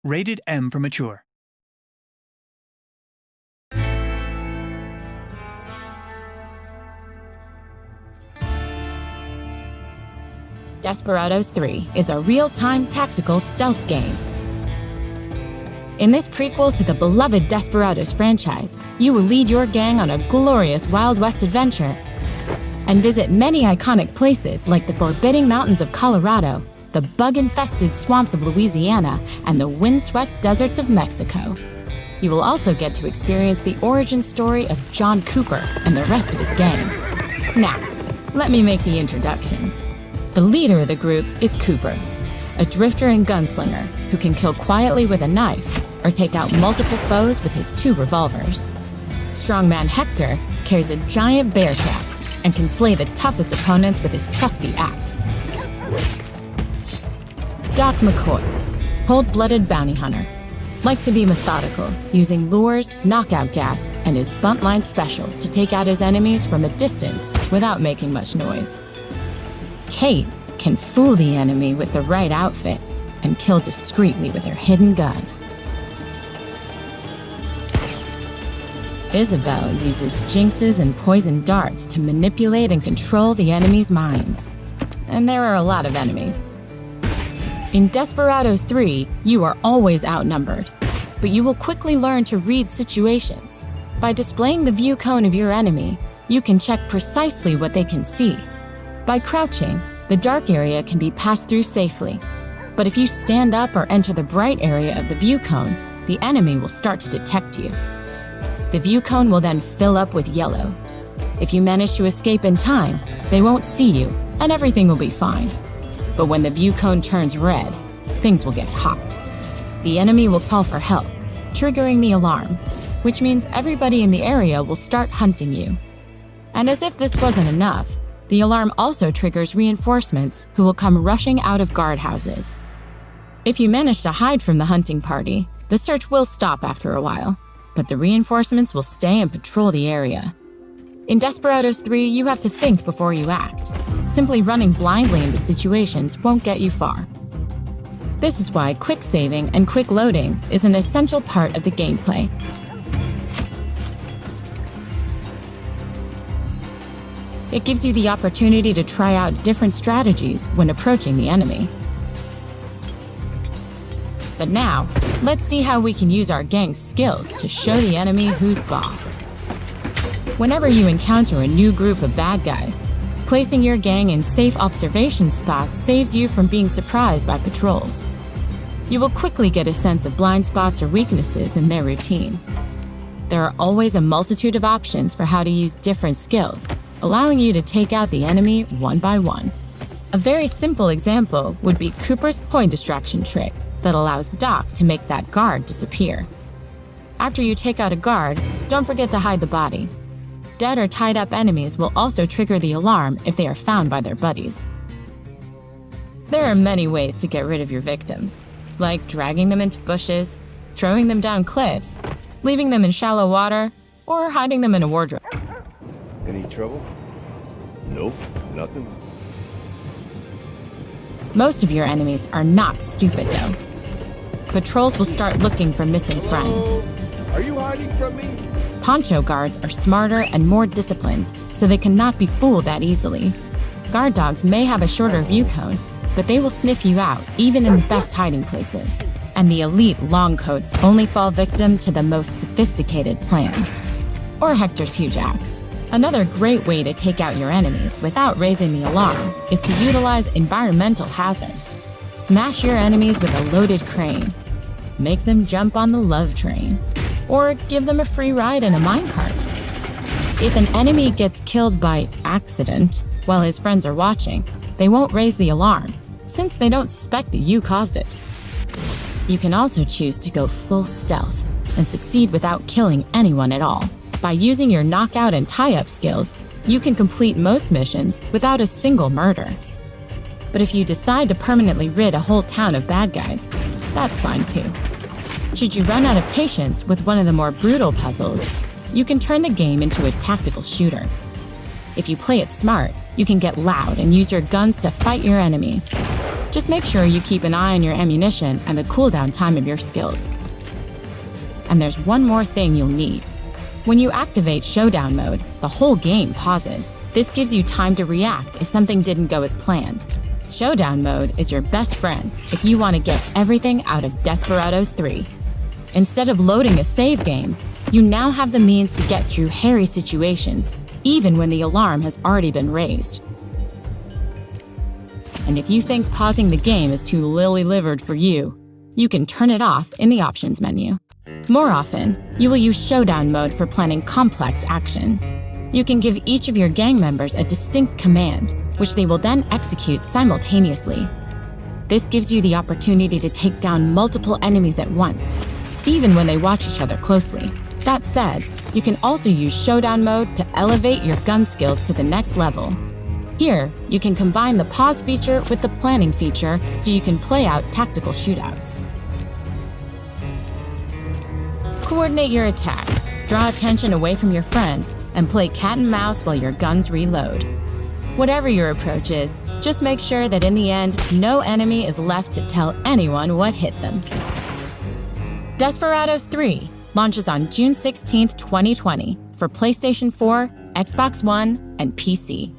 Rated M for mature. Desperados III is a real-time tactical stealth game. In this prequel to the beloved Desperados franchise, you will lead your gang on a glorious Wild West adventure and visit many iconic places like the forbidding mountains of Colorado, the bug-infested swamps of Louisiana, and the windswept deserts of Mexico. You will also get to experience the origin story of John Cooper and the rest of his gang. Now, let me make the introductions. The leader of the group is Cooper, a drifter and gunslinger who can kill quietly with a knife or take out multiple foes with his 2 revolvers. Strongman Hector carries a giant bear trap and can slay the toughest opponents with his trusty axe. Doc McCoy, cold-blooded bounty hunter, likes to be methodical, using lures, knockout gas, and his buntline special to take out his enemies from a distance without making much noise. Kate can fool the enemy with the right outfit and kill discreetly with her hidden gun. Isabel uses jinxes and poison darts to manipulate and control the enemy's minds. And there are a lot of enemies. In Desperados III, you are always outnumbered, but you will quickly learn to read situations. By displaying the view cone of your enemy, you can check precisely what they can see. By crouching, the dark area can be passed through safely. But if you stand up or enter the bright area of the view cone, the enemy will start to detect you. The view cone will then fill up with yellow. If you manage to escape in time, they won't see you, and everything will be fine. But when the view cone turns red, things will get hot. The enemy will call for help, triggering the alarm, which means everybody in the area will start hunting you. And as if this wasn't enough, the alarm also triggers reinforcements who will come rushing out of guardhouses. If you manage to hide from the hunting party, the search will stop after a while, but the reinforcements will stay and patrol the area. In Desperados III, you have to think before you act. Simply running blindly into situations won't get you far. This is why quick saving and quick loading is an essential part of the gameplay. It gives you the opportunity to try out different strategies when approaching the enemy. But now, let's see how we can use our gang's skills to show the enemy who's boss. Whenever you encounter a new group of bad guys, placing your gang in safe observation spots saves you from being surprised by patrols. You will quickly get a sense of blind spots or weaknesses in their routine. There are always a multitude of options for how to use different skills, allowing you to take out the enemy one by one. A very simple example would be Cooper's coin distraction trick that allows Doc to make that guard disappear. After you take out a guard, don't forget to hide the body. Dead or tied up enemies will also trigger the alarm if they are found by their buddies. There are many ways to get rid of your victims, like dragging them into bushes, throwing them down cliffs, leaving them in shallow water, or hiding them in a wardrobe. Any trouble? Nope, nothing. Most of your enemies are not stupid, though. Patrols will start looking for missing friends. Are you hiding from me? Poncho guards are smarter and more disciplined, so they cannot be fooled that easily. Guard dogs may have a shorter view cone, but they will sniff you out even in the best hiding places. And the elite long coats only fall victim to the most sophisticated plans. Or Hector's huge axe. Another great way to take out your enemies without raising the alarm is to utilize environmental hazards. Smash your enemies with a loaded crane. Make them jump on the love train. Or give them a free ride in a minecart. If an enemy gets killed by accident while his friends are watching, they won't raise the alarm, since they don't suspect that you caused it. You can also choose to go full stealth and succeed without killing anyone at all. By using your knockout and tie-up skills, you can complete most missions without a single murder. But if you decide to permanently rid a whole town of bad guys, that's fine too. Should you run out of patience with one of the more brutal puzzles, you can turn the game into a tactical shooter. If you play it smart, you can get loud and use your guns to fight your enemies. Just make sure you keep an eye on your ammunition and the cooldown time of your skills. And there's one more thing you'll need. When you activate Showdown mode, the whole game pauses. This gives you time to react if something didn't go as planned. Showdown mode is your best friend if you want to get everything out of Desperados III. Instead of loading a save game, you now have the means to get through hairy situations, even when the alarm has already been raised. And if you think pausing the game is too lily-livered for you, you can turn it off in the options menu. More often, you will use Showdown mode for planning complex actions. You can give each of your gang members a distinct command, which they will then execute simultaneously. This gives you the opportunity to take down multiple enemies at once, even when they watch each other closely. That said, you can also use Showdown mode to elevate your gun skills to the next level. Here, you can combine the pause feature with the planning feature so you can play out tactical shootouts. Coordinate your attacks, draw attention away from your friends, and play cat and mouse while your guns reload. Whatever your approach is, just make sure that in the end, no enemy is left to tell anyone what hit them. Desperados III launches on June 16, 2020 for PlayStation 4, Xbox One, and PC.